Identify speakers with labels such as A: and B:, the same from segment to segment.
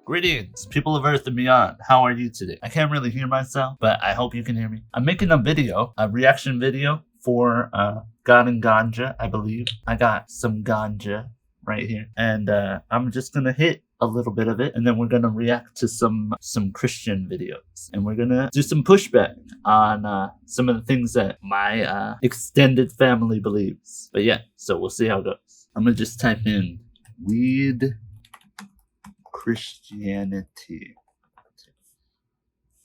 A: Greetings, people of Earth and beyond. How are you today? I can't really hear myself, but I hope you can hear me. I'm making a reaction video for God and Ganja, I believe. I got some ganja right here, and I'm just gonna hit a little bit of it, and then we're gonna react to some Christian videos, and we're gonna do some pushback on some of the things that my extended family believes. But yeah, so we'll see how it goes. I'm gonna just type in weed Christianity.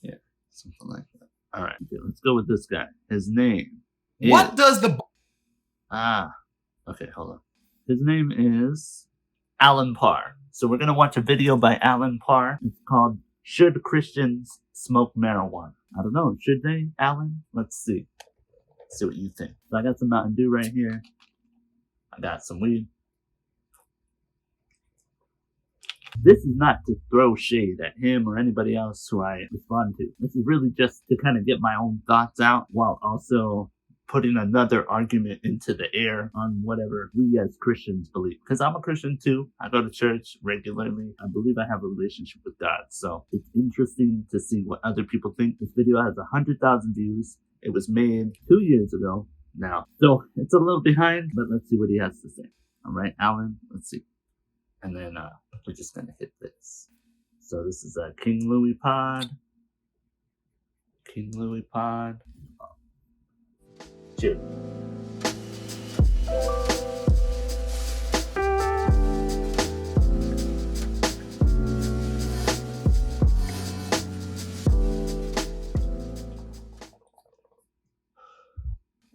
A: Yeah, something like that. All right, okay, let's go with this guy. His name is...
B: What does the...
A: Okay, hold on. His name is Allan Parr. So we're going to watch a video by Allan Parr. It's called, Should Christians Smoke Marijuana? I don't know. Should they, Allan? Let's see. Let's see what you think. So I got some Mountain Dew right here. I got some weed. This is not to throw shade at him or anybody else who I respond to. This is really just to kind of get my own thoughts out while also putting another argument into the air on whatever we as Christians believe. Because I'm a Christian too. I go to church regularly. I believe I have a relationship with God. So it's interesting to see what other people think. This video has 100,000 views. It was made 2 years ago now. So it's a little behind, but let's see what he has to say. All right, Allan, let's see. And then we're just going to hit this. So this is a King Louis pod. King Louis pod. Cheers.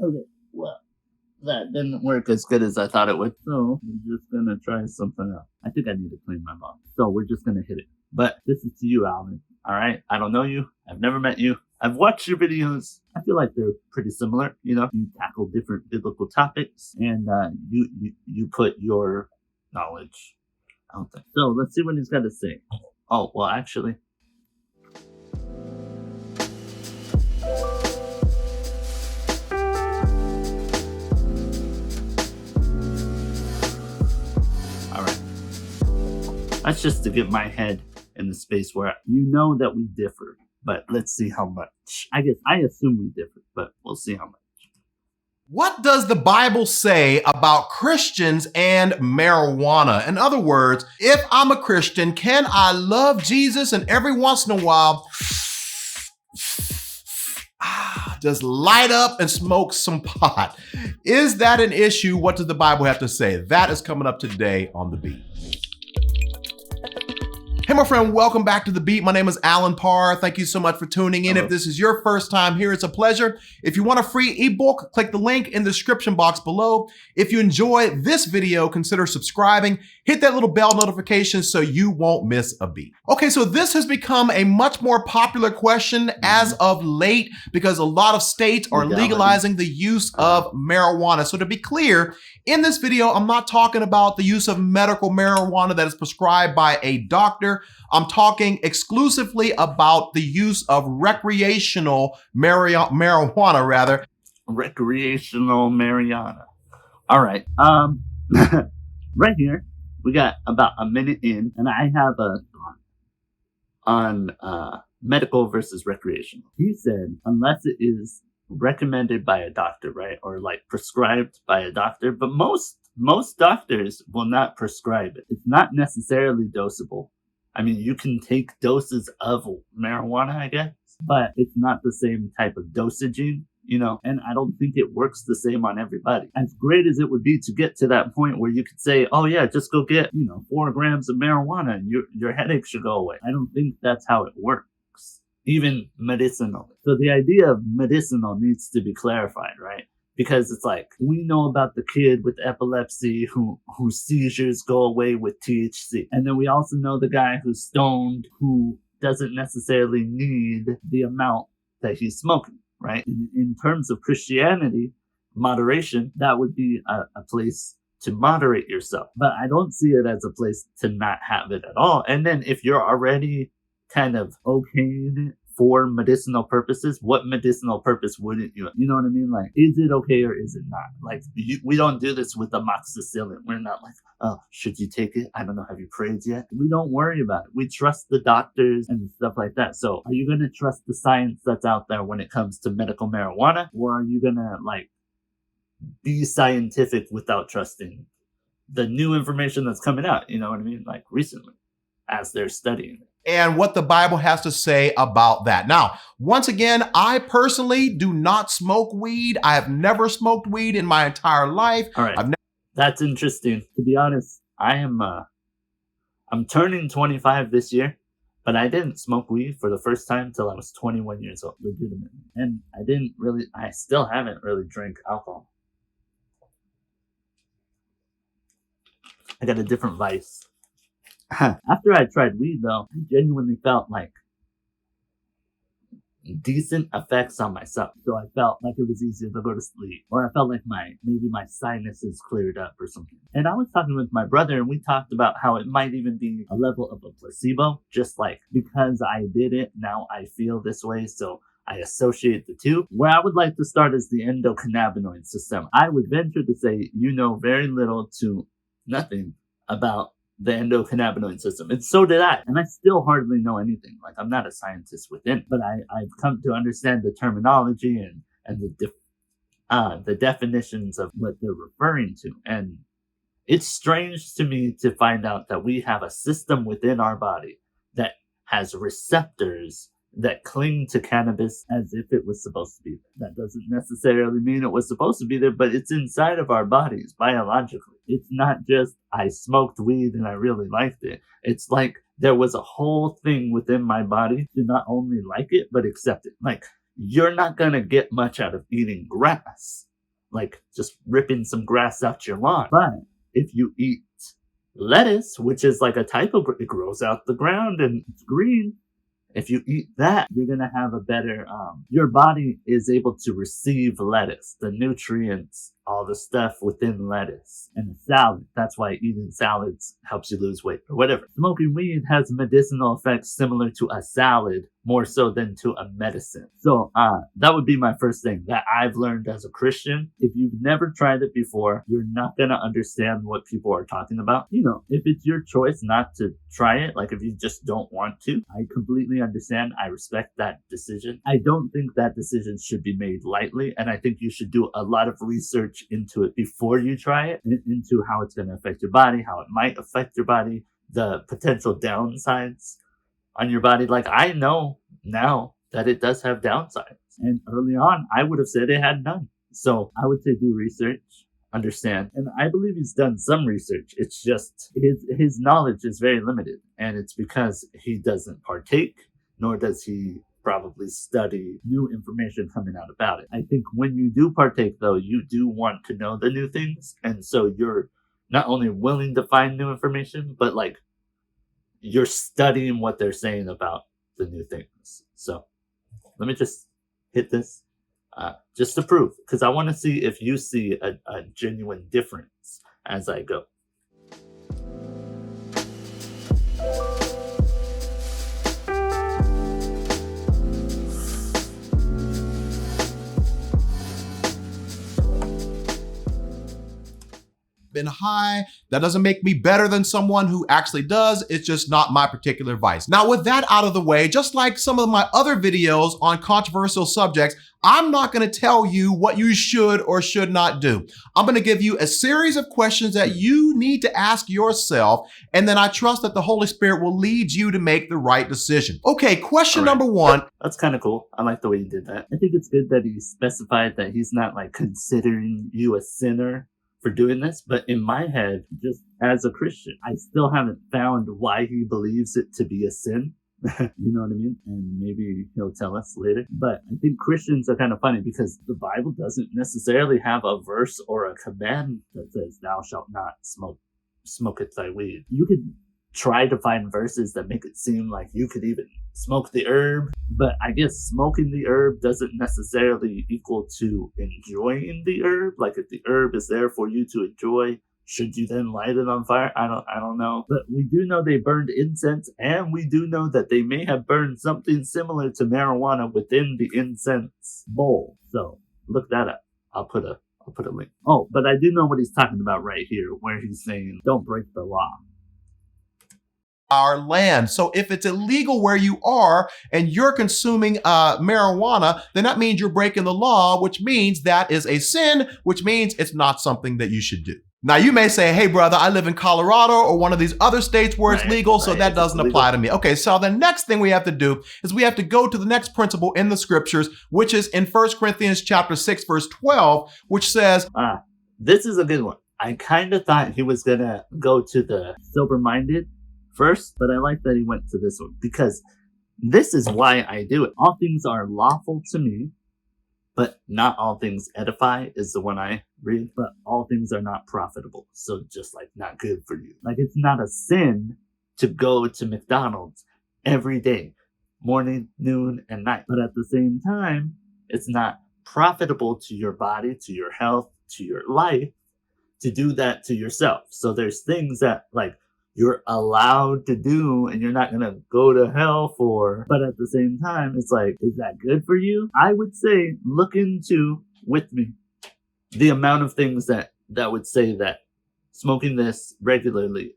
A: Okay, well, that didn't work as good as I thought it would. So we're just gonna try something else. I think I need to clean my mouth. So we're just gonna hit it. But this is to you, Allan. All right? I don't know you. I've never met you. I've watched your videos. I feel like they're pretty similar. You know, you tackle different biblical topics, and you put your knowledge out there. So let's see what he's got to say. Oh, well, actually. All right. That's just to get my head in the space where you know that we differ. But let's see how much. I assume we differ, but we'll see how much.
B: What does the Bible say about Christians and marijuana? In other words, if I'm a Christian, can I love Jesus and every once in a while just light up and smoke some pot? Is that an issue? What does the Bible have to say? That is coming up today on The Beat. Hey, my friend, welcome back to The Beat. My name is Allan Parr. Thank you so much for tuning in.
A: Hello.
B: If this is your first time here, it's a pleasure. If you want a free ebook, click the link in the description box below. If you enjoy this video, consider subscribing. Hit that little bell notification so you won't miss a beat. Okay, so this has become a much more popular question as of late because a lot of states are legalizing the use of marijuana. So to be clear, in this video, I'm not talking about the use of medical marijuana that is prescribed by a doctor. I'm talking exclusively about the use of recreational marijuana, rather.
A: Recreational marijuana. All right. Right here, we got about a minute in, and I have a thought on medical versus recreational. He said, unless it is recommended by a doctor, right? Or like prescribed by a doctor, but most doctors will not prescribe it. It's not necessarily dosable. I mean, you can take doses of marijuana, I guess, but it's not the same type of dosaging, you know, and I don't think it works the same on everybody. As great as it would be to get to that point where you could say, oh yeah, just go get, 4 grams of marijuana and your headache should go away. I don't think that's how it works. Even medicinal. So the idea of medicinal needs to be clarified, right? Because it's like, we know about the kid with epilepsy whose seizures go away with THC. And then we also know the guy who's stoned who doesn't necessarily need the amount that he's smoking, right? In terms of Christianity, moderation, that would be a place to moderate yourself. But I don't see it as a place to not have it at all. And then if you're already kind of okaying for medicinal purposes, what medicinal purpose wouldn't you? You know what I mean? Like, is it okay or is it not? Like, we don't do this with amoxicillin. We're not like, oh, should you take it? I don't know. Have you prayed yet? We don't worry about it. We trust the doctors and stuff like that. So are you going to trust the science that's out there when it comes to medical marijuana? Or are you going to like be scientific without trusting the new information that's coming out? You know what I mean? Like recently, as they're studying it.
B: And what the Bible has to say about that. Now, once again, I personally do not smoke weed. I have never smoked weed in my entire life.
A: All right. That's interesting. To be honest, I'm turning 25 this year, but I didn't smoke weed for the first time till I was 21 years old, legitimately. And I still haven't really drank alcohol. I got a different vice. After I tried weed, though, I genuinely felt like decent effects on myself. So I felt like it was easier to go to sleep, or I felt like maybe my sinuses cleared up or something. And I was talking with my brother, and we talked about how it might even be a level of a placebo, just like because I did it, now I feel this way. So I associate the two. Where I would like to start is the endocannabinoid system. I would venture to say you know very little to nothing about the endocannabinoid system. And so did I. And I still hardly know anything. Like, I'm not a scientist within, but I've come to understand the terminology and the definitions of what they're referring to. And it's strange to me to find out that we have a system within our body that has receptors that cling to cannabis as if it was supposed to be there. That doesn't necessarily mean it was supposed to be there, but it's inside of our bodies biologically. It's not just I smoked weed and I really liked it. It's like there was a whole thing within my body to not only like it, but accept it. Like, you're not going to get much out of eating grass, like just ripping some grass out your lawn. But if you eat lettuce, which is like a type of, it grows out the ground and it's green. If you eat that, you're going to have a better, your body is able to receive lettuce, the nutrients, all the stuff within lettuce and a salad. That's why eating salads helps you lose weight or whatever. Smoking weed has medicinal effects similar to a salad, more so than to a medicine. So that would be my first thing that I've learned as a Christian. If you've never tried it before, you're not going to understand what people are talking about. You know, if it's your choice not to try it, like if you just don't want to, I completely understand. I respect that decision. I don't think that decision should be made lightly. And I think you should do a lot of research into it before you try it, into how it's going to affect your body, how it might affect your body, the potential downsides on your body. Like, I know now that it does have downsides. And early on, I would have said it had none. So I would say do research, understand. And I believe he's done some research. It's just his knowledge is very limited. And it's because he doesn't partake, nor does he probably study new information coming out about it. I think when you do partake, though, you do want to know the new things. And so you're not only willing to find new information, but like you're studying what they're saying about the new things. So let me just hit this just to prove, because I want to see if you see a genuine difference as I go.
B: Been high. That doesn't make me better than someone who actually does. It's just not my particular vice. Now, with that out of the way, just like some of my other videos on controversial subjects, I'm not going to tell you what you should or should not do. I'm going to give you a series of questions that you need to ask yourself, and then I trust that the Holy Spirit will lead you to make the right decision. Okay, question number one.
A: That's kind of cool. I like the way you did that. I think it's good that he specified that he's not like considering you a sinner for doing this, but in my head, just as a Christian, I still haven't found why he believes it to be a sin. You know what I mean? And maybe he'll tell us later. But I think Christians are kind of funny because the Bible doesn't necessarily have a verse or a command that says, thou shalt not smoketh thy weed. You could try to find verses that make it seem like you could even smoke the herb, but I guess smoking the herb doesn't necessarily equal to enjoying the herb. Like if the herb is there for you to enjoy, should you then light it on fire? I don't know. But we do know they burned incense, and we do know that they may have burned something similar to marijuana within the incense bowl. So look that up. I'll put a link. Oh, but I do know what he's talking about right here, where he's saying, don't break the law.
B: Our land. So if it's illegal where you are and you're consuming marijuana, then that means you're breaking the law, which means that is a sin, which means it's not something that you should do. Now you may say, hey brother, I live in Colorado or one of these other states where it's legal, so that doesn't apply to me. Okay, so the next thing we have to do is we have to go to the next principle in the scriptures, which is in 1 Corinthians chapter 6, verse 12, which says,
A: this is a good one. I kind of thought he was going to go to the sober-minded first, but I like that he went to this one, because this is why I do it. All things are lawful to me, but not all things edify is the one I read. But all things are not profitable. So just like not good for you. Like it's not a sin to go to McDonald's every day, morning, noon, and night. But at the same time, it's not profitable to your body, to your health, to your life to do that to yourself. So there's things that like you're allowed to do and you're not going to go to hell for. But at the same time, it's like, is that good for you? I would say look into with me the amount of things that would say that smoking this regularly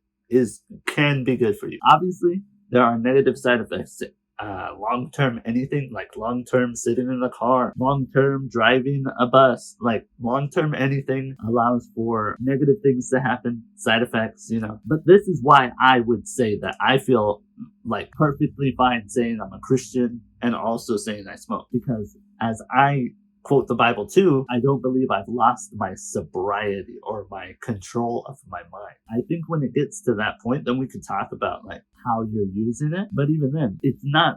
A: can be good for you. Obviously, there are negative side effects. Long-term anything, like long-term sitting in the car, long-term driving a bus, like long-term anything allows for negative things to happen, side effects, But this is why I would say that I feel like perfectly fine saying I'm a Christian and also saying I smoke. Because as I quote the Bible too, I don't believe I've lost my sobriety or my control of my mind. I think when it gets to that point, then we could talk about like how you're using it. But even then, it's not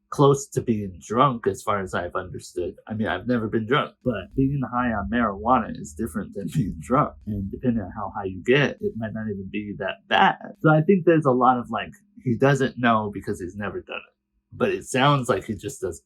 A: close to being drunk as far as I've understood. I mean, I've never been drunk, but being high on marijuana is different than being drunk. And depending on how high you get, it might not even be that bad. So I think there's a lot of like, he doesn't know because he's never done it. But it sounds like he just does,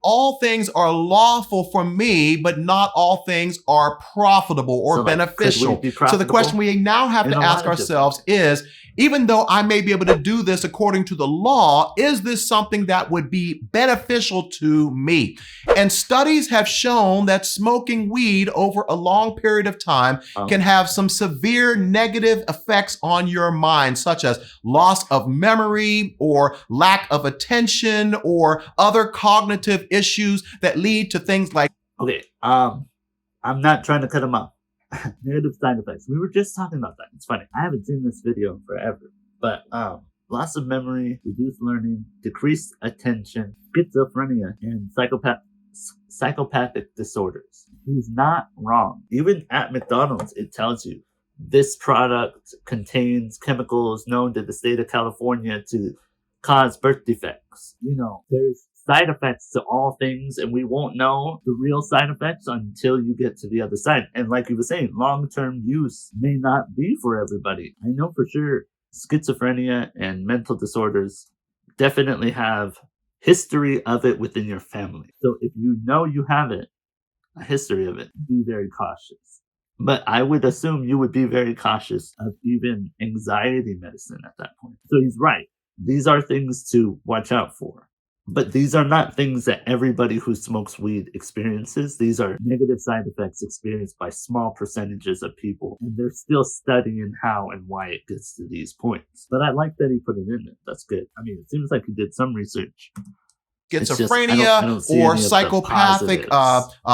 B: all things are lawful for me, but not all things are profitable or beneficial. So the question we now have to ask ourselves is, even though I may be able to do this according to the law, is this something that would be beneficial to me? And studies have shown that smoking weed over a long period of time can have some severe negative effects on your mind, such as loss of memory or lack of attention or other cognitive issues that lead to things like...
A: Okay, I'm not trying to cut him off. Negative side effects. We were just talking about that. It's funny. I haven't seen this video in forever. But loss of memory, reduced learning, decreased attention, schizophrenia, and psychopathic disorders. He's not wrong. Even at McDonald's, it tells you this product contains chemicals known to the state of California to cause birth defects. There's side effects to all things, and we won't know the real side effects until you get to the other side. And like you were saying, long-term use may not be for everybody. I know for sure schizophrenia and mental disorders definitely have history of it within your family. So if you know you have it, a history of it, be very cautious. But I would assume you would be very cautious of even anxiety medicine at that point. So he's right. These are things to watch out for. But these are not things that everybody who smokes weed experiences. These are negative side effects experienced by small percentages of people. And they're still studying how and why it gets to these points. But I like that he put it in there. That's good. I mean, it seems like he did some research.
B: Schizophrenia or psychopathic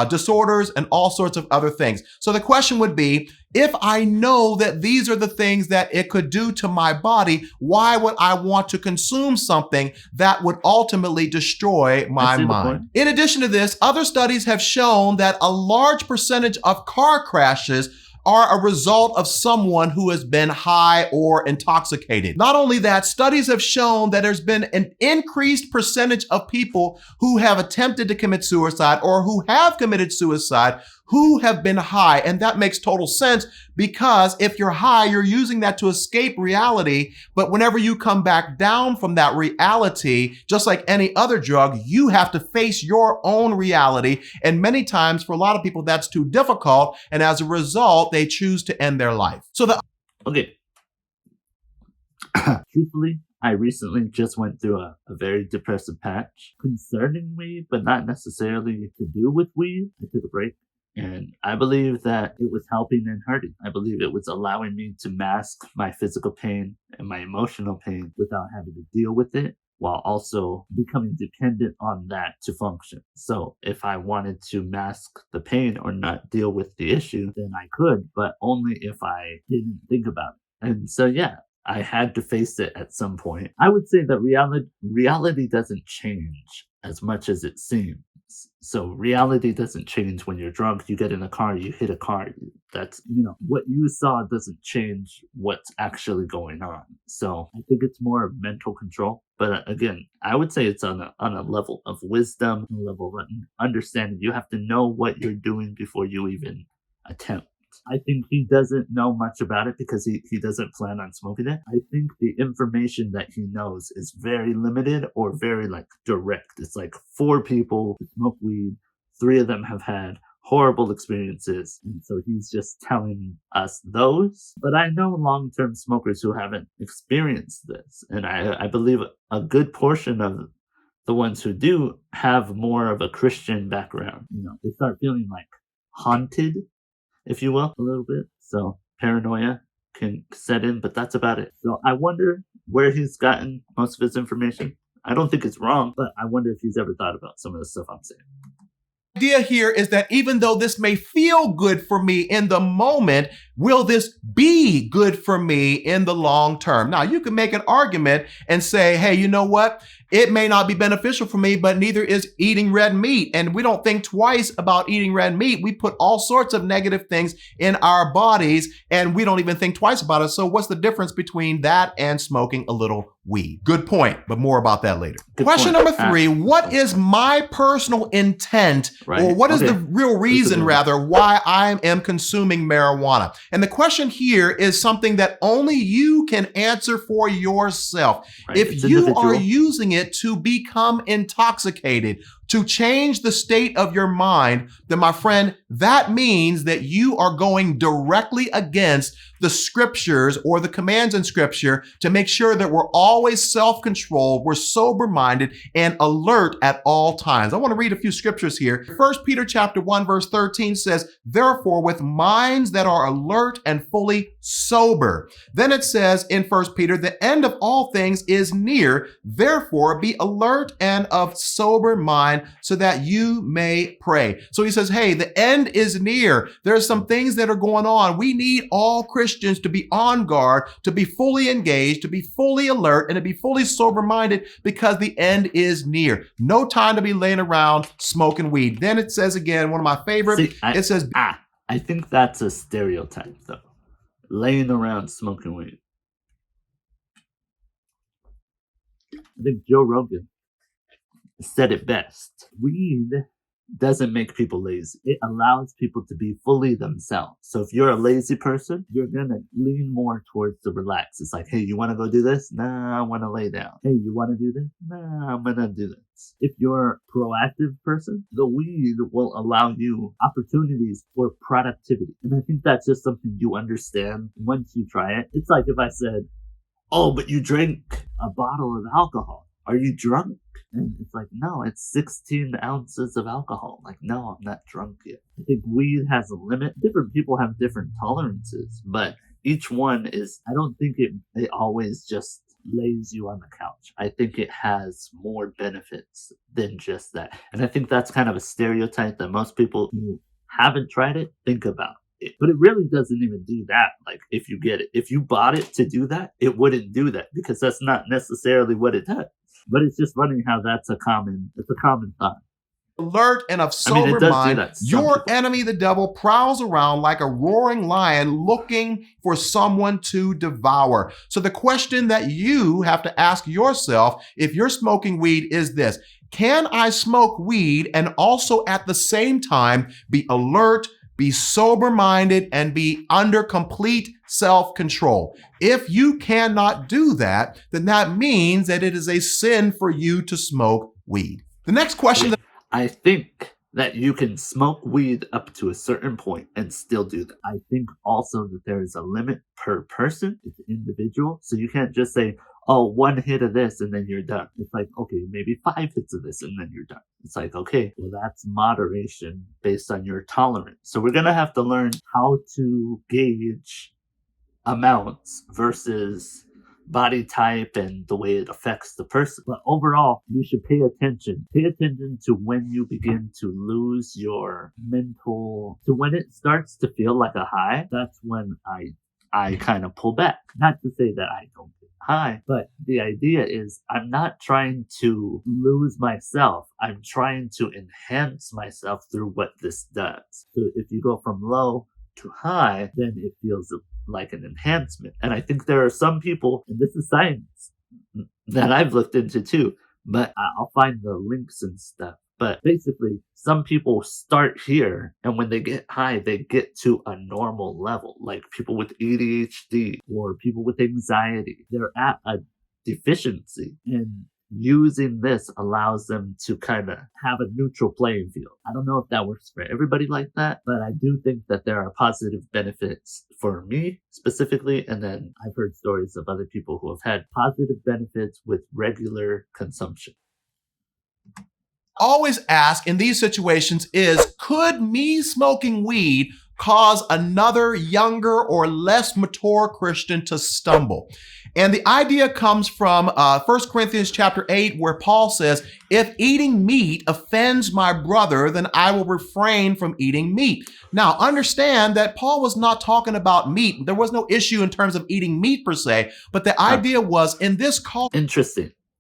B: disorders and all sorts of other things. So the question would be, if I know that these are the things that it could do to my body, why would I want to consume something that would ultimately destroy my mind? In addition to this, other studies have shown that a large percentage of car crashes are a result of someone who has been high or intoxicated. Not only that, studies have shown that there's been an increased percentage of people who have attempted to commit suicide or who have committed suicide who have been high. And that makes total sense because if you're high, you're using that to escape reality. But whenever you come back down from that reality, just like any other drug, you have to face your own reality. And many times for a lot of people, that's too difficult. And as a result, they choose to end their life.
A: Okay. Truthfully, I recently just went through a very depressive patch concerning weed, but not necessarily to do with weed. I took a break, and I believe that it was helping and hurting. I believe it was allowing me to mask my physical pain and my emotional pain without having to deal with it, while also becoming dependent on that to function. So if I wanted to mask the pain or not deal with the issue, then I could, but only if I didn't think about it. And so, yeah, I had to face it at some point. I would say that reality doesn't change as much as it seems. So reality doesn't change when you're drunk. You get in a car, you hit a car. That's, what you saw doesn't change what's actually going on. So I think it's more of mental control. But again, I would say it's on a level of wisdom, a level of understanding. You have to know what you're doing before you even attempt. I think he doesn't know much about it because he doesn't plan on smoking it. I think the information that he knows is very limited or very direct. It's like 4 people who smoke weed. 3 of them have had horrible experiences. And so he's just telling us those. But I know long-term smokers who haven't experienced this. And I believe a good portion of the ones who do have more of a Christian background. They start feeling haunted, if you will, a little bit. So paranoia can set in, but that's about it. So I wonder where he's gotten most of his information. I don't think it's wrong, but I wonder if he's ever thought about some of the stuff I'm saying.
B: The idea here is that even though this may feel good for me in the moment, will this be good for me in the long term? Now, you can make an argument and say, hey, you know what? It may not be beneficial for me, but neither is eating red meat. And we don't think twice about eating red meat. We put all sorts of negative things in our bodies and we don't even think twice about it. So what's the difference between that and smoking a little weed? Good point, but more about that later. Question number 3, what is my personal intent, or what is the real reason rather why I am consuming marijuana? And the question here is something that only you can answer for yourself. If you are using it to become intoxicated, to change the state of your mind, then my friend, that means that you are going directly against the scriptures or the commands in scripture to make sure that we're always self-controlled, we're sober-minded and alert at all times. I want to read a few scriptures here. 1 Peter chapter 1 verse 13 says, therefore with minds that are alert and fully sober. Then it says in 1 Peter, the end of all things is near. Therefore be alert and of sober mind so that you may pray. So he says, hey, the end is near. There's some things that are going on. We need all Christians to be on guard, to be fully engaged, to be fully alert, and to be fully sober-minded because the end is near. No time to be laying around smoking weed. Then it says again, one of my favorite, it says,
A: I think that's a stereotype though. Laying around smoking weed. I think Joe Rogan said it best. Weed doesn't make people lazy. It allows people to be fully themselves. So if you're a lazy person, you're going to lean more towards the relax. It's like, hey, you want to go do this? Nah, I want to lay down. Hey, you want to do this? Nah, I'm going to do this. If you're a proactive person, the weed will allow you opportunities for productivity. And I think that's just something you understand once you try it. It's like if I said, oh, but you drank a bottle of alcohol. Are you drunk? And it's like, no, it's 16 ounces of alcohol. Like, no, I'm not drunk yet. I think weed has a limit. Different people have different tolerances, but each one is, I don't think it always just lays you on the couch. I think it has more benefits than just that. And I think that's kind of a stereotype that most people who haven't tried it think about. But it really doesn't even do that. Like, if you get it, if you bought it to do that, it wouldn't do that because that's not necessarily what it does. But it's just funny how it's a common thought.
B: Alert and of sober mind, your enemy, the devil, prowls around like a roaring lion looking for someone to devour. So the question that you have to ask yourself if you're smoking weed is this: can I smoke weed and also at the same time be alert, be sober-minded, and be under complete self-control. If you cannot do that, then that means that it is a sin for you to smoke weed. The next question
A: I think that you can smoke weed up to a certain point and still do that. I think also that there is a limit per person. It's individual. So you can't just say, oh, one hit of this and then you're done. It's like, okay, maybe 5 hits of this and then you're done. It's like, okay, well, that's moderation based on your tolerance. So we're going to have to learn how to gauge amounts versus body type and the way it affects the person. But overall, you should pay attention. Pay attention to when you begin to lose your mental, to when it starts to feel like a high. That's when I kind of pull back. Not to say that I don't get high, but the idea is I'm not trying to lose myself. I'm trying to enhance myself through what this does. So if you go from low to high, then it feels like an enhancement. And I think there are some people, and this is science that I've looked into too, but I'll find the links and stuff. But basically, some people start here, and when they get high, they get to a normal level. Like people with ADHD or people with anxiety, they're at a deficiency. And using this allows them to kind of have a neutral playing field. I don't know if that works for everybody like that, but I do think that there are positive benefits for me specifically. And then I've heard stories of other people who have had positive benefits with regular consumption.
B: always ask in these situations is, could me smoking weed cause another younger or less mature Christian to stumble? And the idea comes from 1 Corinthians chapter 8, where Paul says, if eating meat offends my brother, then I will refrain from eating meat. Now, understand that Paul was not talking about meat. There was no issue in terms of eating meat per se, but the idea was in this culture.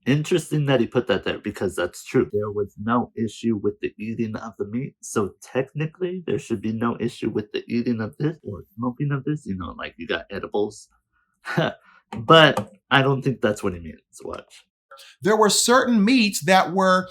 A: Interesting that he put that there, because that's true. There was no issue with the eating of the meat. So technically, there should be no issue with the eating of this or smoking of this. You know, like you got edibles. But I don't think that's what he means. Watch.
B: There were certain meats that were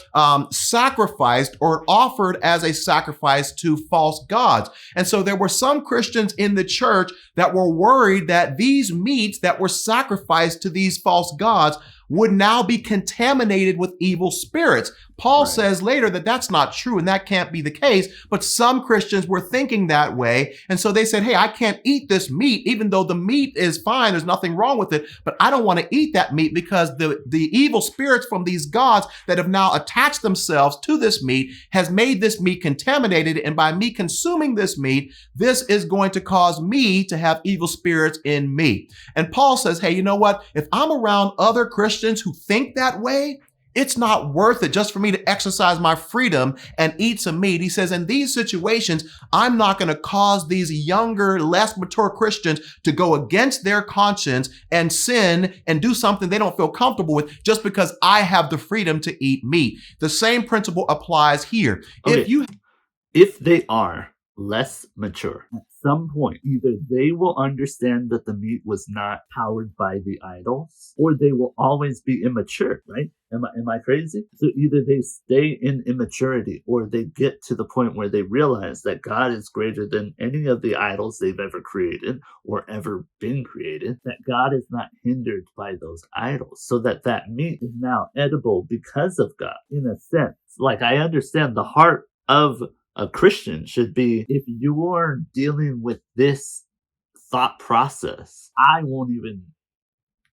B: sacrificed or offered as a sacrifice to false gods. And so there were some Christians in the church that were worried that these meats that were sacrificed to these false gods would now be contaminated with evil spirits. Paul says later that that's not true and that can't be the case, but some Christians were thinking that way. And so they said, hey, I can't eat this meat, even though the meat is fine. There's nothing wrong with it, but I don't want to eat that meat because the evil spirits from these gods that have now attached themselves to this meat has made this meat contaminated. And by me consuming this meat, this is going to cause me to have evil spirits in me. And Paul says, hey, you know what? If I'm around other Christians who think that way, it's not worth it just for me to exercise my freedom and eat some meat. He says, in these situations, I'm not going to cause these younger, less mature Christians to go against their conscience and sin and do something they don't feel comfortable with just because I have the freedom to eat meat. The same principle applies here.
A: Okay. If they are less mature, at some point, either they will understand that the meat was not powered by the idols, or they will always be immature, right? Am I crazy? So either they stay in immaturity, or they get to the point where they realize that God is greater than any of the idols they've ever created or ever been created, that God is not hindered by those idols, so that meat is now edible because of God, in a sense. Like, I understand the heart of a Christian should be, if you're dealing with this thought process, I won't even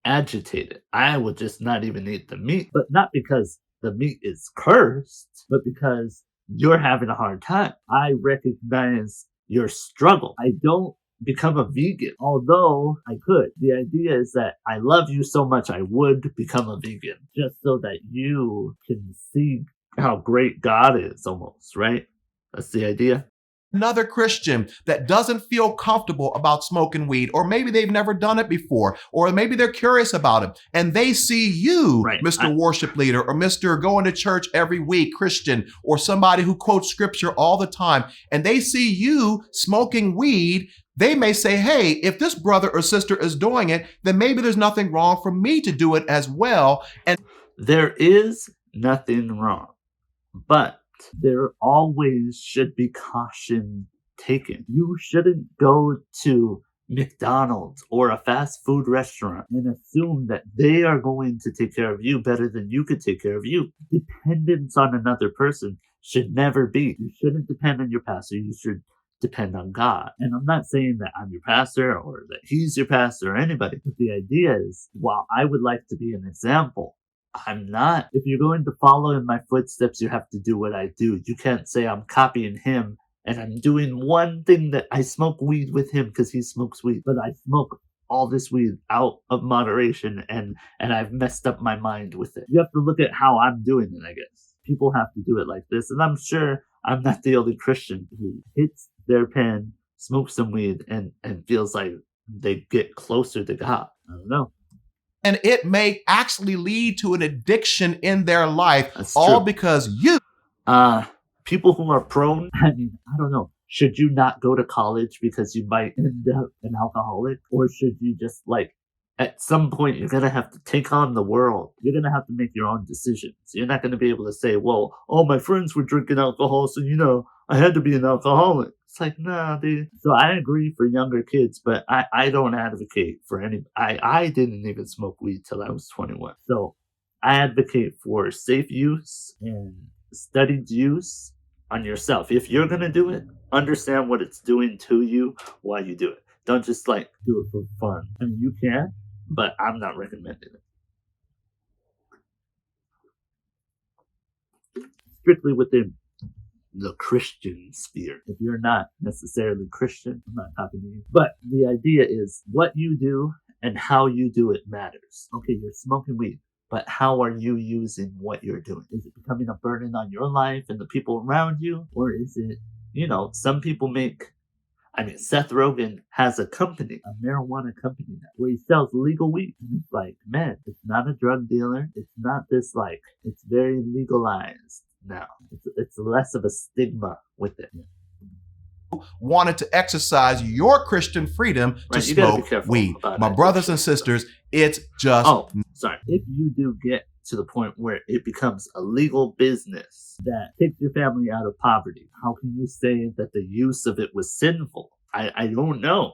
A: agitate it. I will just not even eat the meat. But not because the meat is cursed, but because you're having a hard time. I recognize your struggle. I don't become a vegan, although I could. The idea is that I love you so much I would become a vegan, just so that you can see how great God is, almost, right? That's the idea.
B: Another Christian that doesn't feel comfortable about smoking weed, or maybe they've never done it before, or maybe they're curious about it, and they see you, right, Mr. Worship Leader, or Mr. Going to Church Every Week Christian, or somebody who quotes scripture all the time, and they see you smoking weed. They may say, hey, if this brother or sister is doing it, then maybe there's nothing wrong for me to do it as well. And
A: there is nothing wrong, but there always should be caution taken. You shouldn't go to McDonald's or a fast food restaurant and assume that they are going to take care of you better than you could take care of you. Dependence on another person should never be. You shouldn't depend on your pastor. You should depend on God. And I'm not saying that I'm your pastor or that he's your pastor or anybody, but the idea is, while I would like to be an example, I'm not. If you're going to follow in my footsteps, you have to do what I do. You can't say I'm copying him and I'm doing one thing, that I smoke weed with him because he smokes weed, but I smoke all this weed out of moderation and I've messed up my mind with it. You have to look at how I'm doing it, I guess. People have to do it like this, and I'm sure I'm not the only Christian who hits their pen, smokes some weed, and feels like they get closer to God. I don't know.
B: And it may actually lead to an addiction in their life,
A: That's
B: all
A: true.
B: because you.
A: People who are prone, I mean, I don't know. Should you not go to college because you might end up an alcoholic? Or should you just, like, at some point, you're going to have to take on the world. You're going to have to make your own decisions. You're not going to be able to say, well, all my friends were drinking alcohol, so, I had to be an alcoholic. It's like, nah, dude. So I agree for younger kids, but I don't advocate for any. I didn't even smoke weed till I was 21. So I advocate for safe use and studied use on yourself. If you're going to do it, understand what it's doing to you while you do it. Don't just, like, do it for fun. I mean, you can, but I'm not recommending it. Strictly within the Christian sphere. If you're not necessarily Christian, I'm not talking to you. But the idea is, what you do and how you do it matters. Okay, you're smoking weed, but how are you using what you're doing? Is it becoming a burden on your life and the people around you? Or is it, some people Seth Rogen has a company, a marijuana company now, where he sells legal weed. And it's like, man, it's not a drug dealer. It's not this, like, it's very legalized now. It's less of a stigma with it.
B: Wanted to exercise your Christian freedom to
A: Right, you gotta be
B: smoke
A: careful
B: weed.
A: about
B: My brothers and sisters, it's just.
A: Oh, sorry. If you do get to the point where it becomes a legal business that takes your family out of poverty, how can you say that the use of it was sinful? I don't know.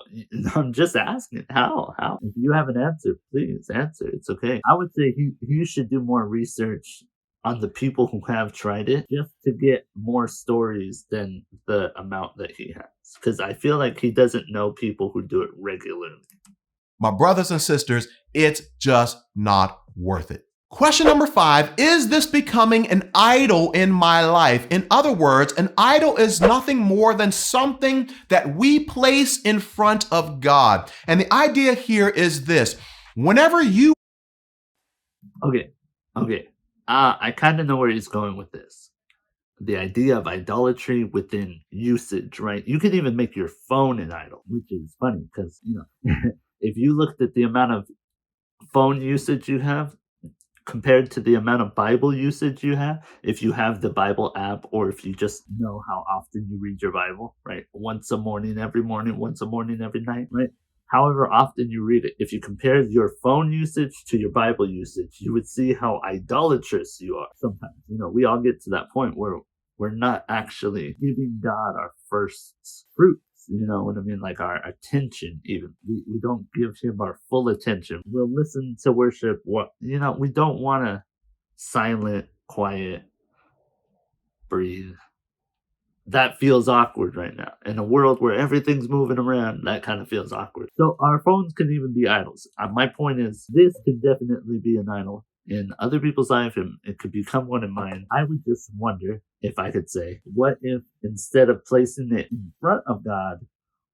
A: I'm just asking. How? If you have an answer, please answer. It's okay. I would say he should do more research on the people who have tried it, just to get more stories than the amount that he has. Because I feel like he doesn't know people who do it regularly.
B: My brothers and sisters, it's just not worth it. Question number 5, is this becoming an idol in my life? In other words, an idol is nothing more than something that we place in front of God. And the idea here is this: whenever you.
A: Okay. I kind of know where he's going with this. The idea of idolatry within usage, right? You can even make your phone an idol, which is funny because, if you looked at the amount of phone usage you have compared to the amount of Bible usage you have, if you have the Bible app, or if you just know how often you read your Bible, right? Once a morning, every night, right? However often you read it, if you compare your phone usage to your Bible usage, you would see how idolatrous you are sometimes. We all get to that point where we're not actually giving God our first fruits. You know what I mean? Like our attention, even. We don't give him our full attention. We'll listen to worship. We don't want to silent, quiet, breathe. That feels awkward right now. In a world where everything's moving around, that kind of feels awkward. So our phones can even be idols. My point is, this can definitely be an idol in other people's life, and it could become one in mine. I would just wonder if I could say, what if instead of placing it in front of God,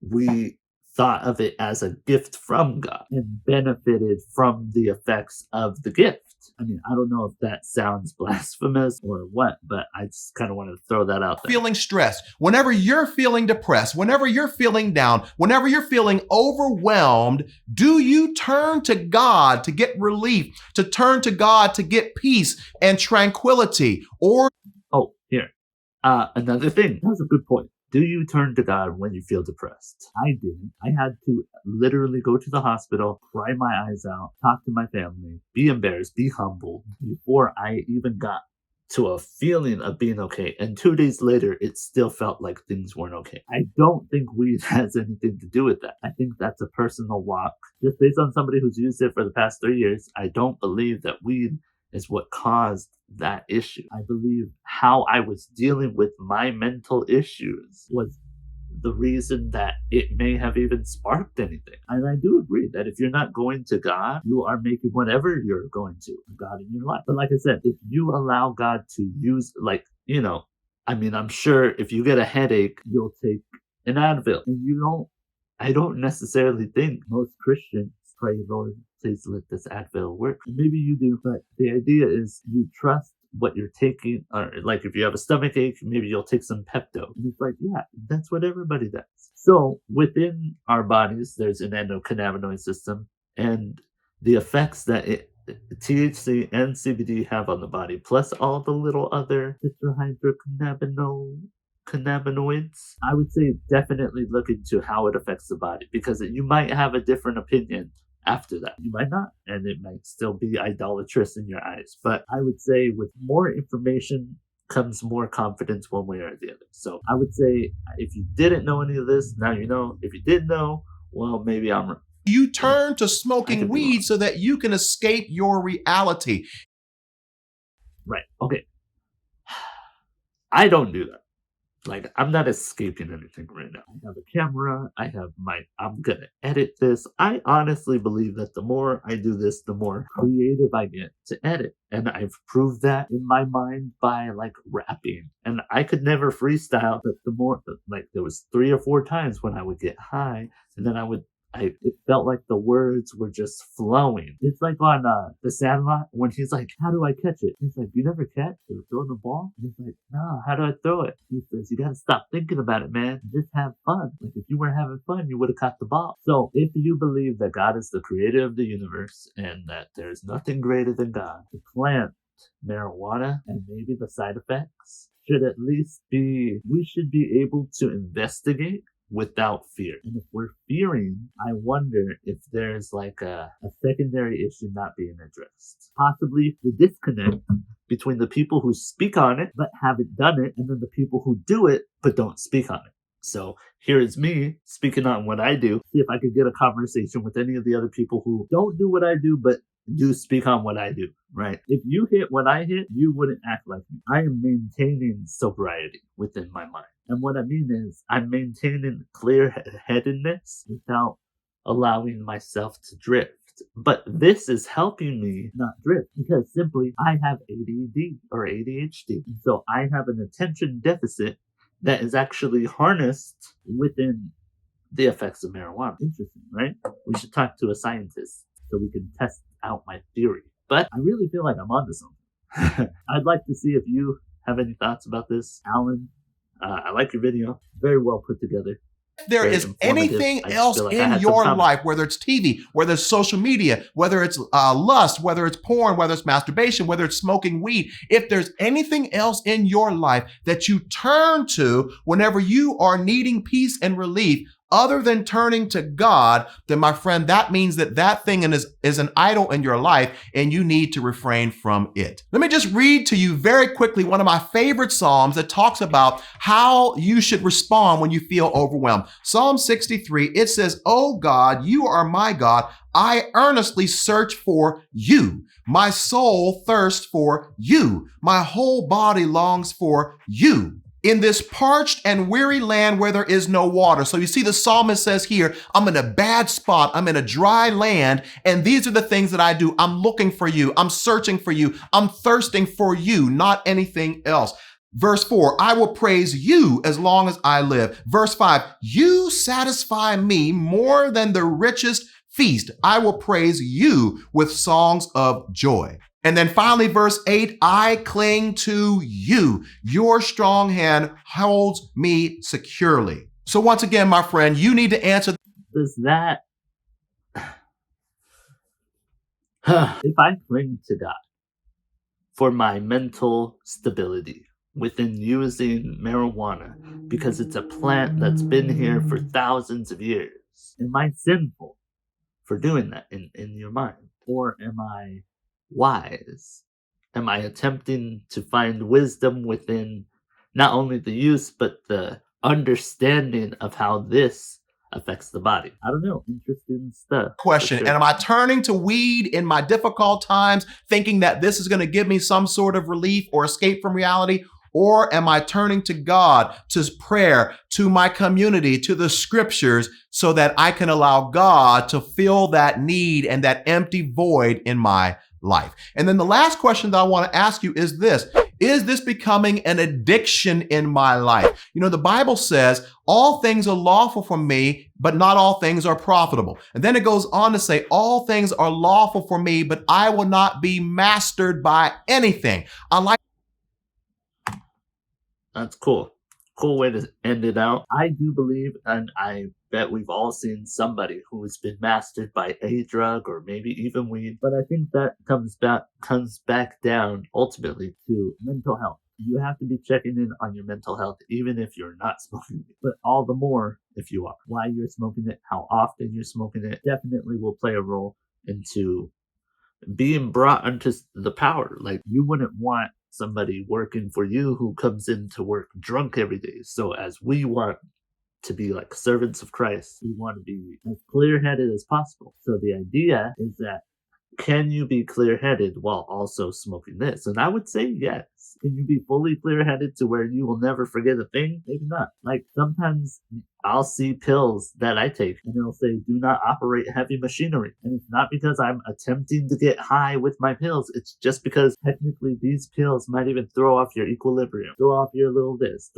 A: we thought of it as a gift from God and benefited from the effects of the gift? I mean, I don't know if that sounds blasphemous or what, but I just kind of wanted to throw that out there.
B: Feeling stressed, whenever you're feeling depressed, whenever you're feeling down, whenever you're feeling overwhelmed, do you turn to God to get relief, to turn to God to get peace and tranquility? Or
A: here, another thing. That's a good point. Do you turn to God when you feel depressed? I didn't. I had to literally go to the hospital, cry my eyes out, talk to my family, be embarrassed, be humbled before I even got to a feeling of being okay. And 2 days later, it still felt like things weren't okay. I don't think weed has anything to do with that. I think that's a personal walk. Just based on somebody who's used it for the past 3 years, I don't believe that weed is what caused that issue. I believe how I was dealing with my mental issues was the reason that it may have even sparked anything. And I do agree that if you're not going to God, you are making whatever you're going to God in your life. But like I said, if you allow God to use, I'm sure if you get a headache, you'll take an Advil. And I don't necessarily think most Christians pray, Lord, please let this Advil work. And maybe you do, but the idea is you trust what you're taking, or like if you have a stomach ache, maybe you'll take some Pepto. And it's like, yeah, that's what everybody does. So within our bodies, there's an endocannabinoid system, and the effects that THC and CBD have on the body, plus all the little other tetrahydrocannabinoids, I would say definitely look into how it affects the body, because you might have a different opinion after that. You might not, and it might still be idolatrous in your eyes. But I would say with more information comes more confidence one way or the other. So I would say if you didn't know any of this, now you know. If you did know, well, maybe I'm wrong.
B: You turn to smoking weed so that you can escape your reality.
A: Right. Okay. I don't do that. Like, I'm not escaping anything right now. I have a camera. I'm going to edit this. I honestly believe that the more I do this, the more creative I get to edit. And I've proved that in my mind by rapping. And I could never freestyle, but there was 3 or 4 times when I would get high, and then it felt like the words were just flowing. It's like on The Sandlot when he's like, how do I catch it? He's like, you never catch? You're throwing the ball? And he's like, no, how do I throw it? He says, you gotta stop thinking about it, man. Just have fun. Like, if you were having fun, you would have caught the ball. So if you believe that God is the creator of the universe and that there's nothing greater than God, the plant, marijuana, and maybe the side effects should at least we should be able to investigate without fear. And if we're fearing, I wonder if there's a secondary issue not being addressed. Possibly the disconnect between the people who speak on it but haven't done it, and then the people who do it but don't speak on it. So here is me speaking on what I do. See if I could get a conversation with any of the other people who don't do what I do but do speak on what I do, right? If you hit what I hit, you wouldn't act like me. I am maintaining sobriety within my mind. And what I mean is I'm maintaining clear-headedness without allowing myself to drift. But this is helping me not drift because simply I have ADD or ADHD. And so I have an attention deficit that is actually harnessed within the effects of marijuana. Interesting, right? We should talk to a scientist so we can test out my theory. But I really feel like I'm onto something. I'd like to see if you have any thoughts about this, Allan. I like your video. Very well put together.
B: If there is anything else in your life, whether it's TV, whether it's social media, whether it's lust, whether it's porn, whether it's masturbation, whether it's smoking weed, if there's anything else in your life that you turn to whenever you are needing peace and relief, other than turning to God, then my friend, that means that thing is an idol in your life and you need to refrain from it. Let me just read to you very quickly one of my favorite Psalms that talks about how you should respond when you feel overwhelmed. Psalm 63, it says, "Oh God, you are my God. I earnestly search for you. My soul thirsts for you. My whole body longs for you. In this parched and weary land where there is no water." So you see the psalmist says here, I'm in a bad spot. I'm in a dry land. And these are the things that I do. I'm looking for you. I'm searching for you. I'm thirsting for you, not anything else. Verse 4, I will praise you as long as I live. Verse 5, you satisfy me more than the richest feast. I will praise you with songs of joy. And then finally, verse 8, I cling to you. Your strong hand holds me securely. So once again, my friend, you need to answer.
A: Does that, if I cling to God for my mental stability within using marijuana because it's a plant that's been here for thousands of years, am I sinful for doing that in your mind? Or am I wise Am I attempting to find wisdom within not only the use, but the understanding of how this affects the body? I don't know. Interesting stuff.
B: Question.
A: Sure.
B: And am I turning to weed in my difficult times, thinking that this is going to give me some sort of relief or escape from reality? Or am I turning to God, to prayer, to my community, to the scriptures, so that I can allow God to fill that need and that empty void in my life? And then the last question that I want to ask you is this: is this becoming an addiction in my life? You know, the Bible says all things are lawful for me, but not all things are profitable. And then it goes on to say, all things are lawful for me, but I will not be mastered by anything. I like.
A: That's cool. Cool way to end it out. I do believe, and I bet we've all seen somebody who has been mastered by a drug or maybe even weed. But I think that comes back down ultimately to mental health. You have to be checking in on your mental health, even if you're not smoking it, but all the more if you are. Why you're smoking it, how often you're smoking it, definitely will play a role into being brought into the power. Like, you wouldn't want somebody working for you who comes in to work drunk every day. So as we want to be like servants of Christ, we want to be as clear-headed as possible. So the idea is that, can you be clear-headed while also smoking this? And I would say yes. Can you be fully clear-headed to where you will never forget a thing? Maybe not. Like, sometimes I'll see pills that I take and it'll say, do not operate heavy machinery. And it's not because I'm attempting to get high with my pills. It's just because technically these pills might even throw off your equilibrium, throw off your little this,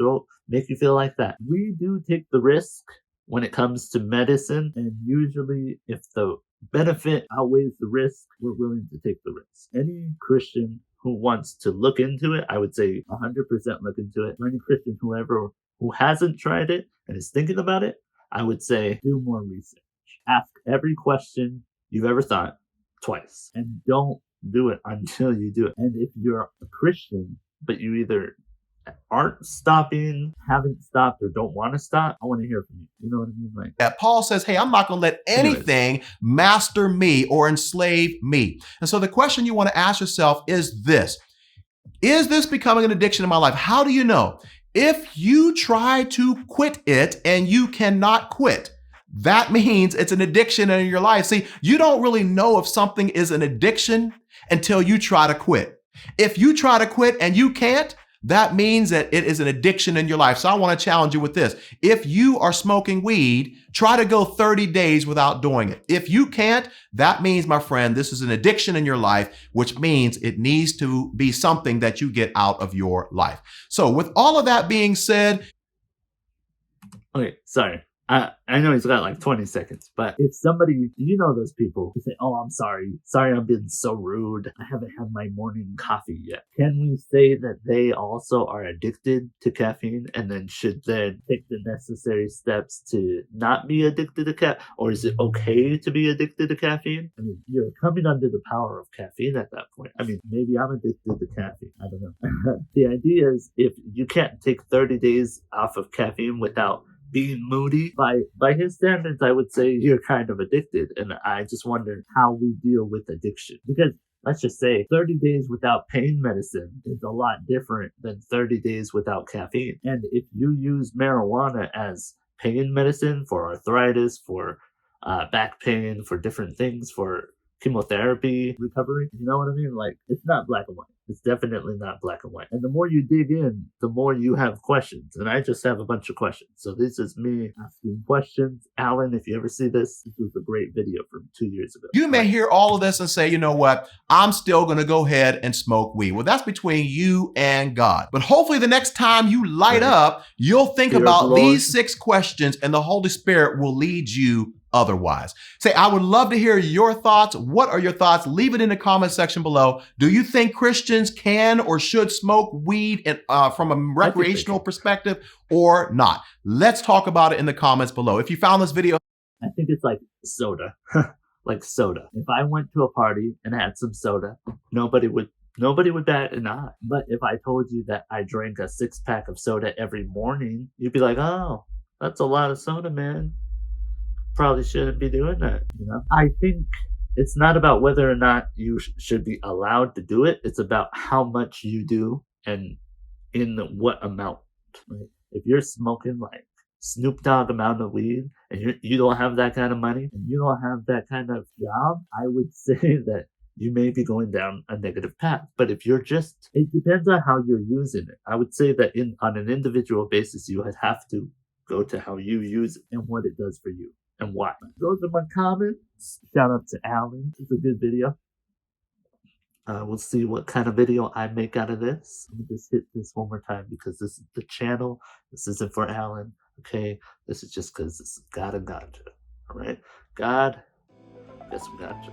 A: make you feel like that. We do take the risk when it comes to medicine, and usually if the benefit outweighs the risk, we're willing to take the risk. Any Christian who wants to look into it, I would say 100% look into it. For any Christian who hasn't tried it and is thinking about it, I would say do more research. Ask every question you've ever thought twice, and don't do it until you do it. And if you're a Christian, but you either aren't stopping, haven't stopped, or don't want to stop, I want to hear from you. You know what I mean? Like
B: that Paul says, hey, I'm not going to let anything master me or enslave me. And so the question you want to ask yourself is this: is this becoming an addiction in my life? How do you know? If you try to quit it and you cannot quit, that means it's an addiction in your life. See, you don't really know if something is an addiction until you try to quit. If you try to quit and you can't, that means that it is an addiction in your life. So I want to challenge you with this. If you are smoking weed, try to go 30 days without doing it. If you can't, that means, my friend, this is an addiction in your life, which means it needs to be something that you get out of your life. So with all of that being said.
A: Okay, sorry. I know he's got like 20 seconds, but if somebody, you know, those people who say, oh, I'm sorry, I'm being so rude, I haven't had my morning coffee yet. Can we say that they also are addicted to caffeine and then should then take the necessary steps to not be addicted to caffeine? Or is it okay to be addicted to caffeine? I mean, you're coming under the power of caffeine at that point. I mean, maybe I'm addicted to caffeine. I don't know. The idea is, if you can't take 30 days off of caffeine without being moody, by his standards, I would say you're kind of addicted. And I just wonder how we deal with addiction, because let's just say 30 days without pain medicine is a lot different than 30 days without caffeine. And if you use marijuana as pain medicine for arthritis, for back pain, for different things, for chemotherapy recovery, you know what I mean? Like, it's not black and white. It's definitely not black and white. And the more you dig in, the more you have questions. And I just have a bunch of questions. So this is me asking questions. Allan, if you ever see this was a great video from 2 years ago.
B: You may hear all of this and say, you know what? I'm still going to go ahead and smoke weed. Well, that's between you and God. But hopefully the next time you light up, you'll think about these 6 questions, and the Holy Spirit will lead you otherwise. Say, I would love to hear your thoughts. What are your thoughts? Leave it in the comment section below. Do you think Christians can or should smoke weed from a recreational perspective or not? Let's talk about it in the comments below. If you found this video,
A: I think it's like soda, like soda. If I went to a party and had some soda, nobody would bat an eye. But if I told you that I drank a 6-pack of soda every morning, you'd be like, oh, that's a lot of soda, man. Probably shouldn't be doing that, you know? I think it's not about whether or not you should be allowed to do it. It's about how much you do and in what amount. Right? If you're smoking like Snoop Dogg amount of weed and you don't have that kind of money and you don't have that kind of job, I would say that you may be going down a negative path. But if you're just, it depends on how you're using it. I would say that on an individual basis, you would have to go to how you use it and what it does for you and why. Those are my comments. Shout out to Allan. It's a good video. We'll see what kind of video I make out of this. Let me just hit this one more time because this is the channel. This isn't for Allan. Okay, this is just because this is God and gotcha. All right, God, guess we gotcha.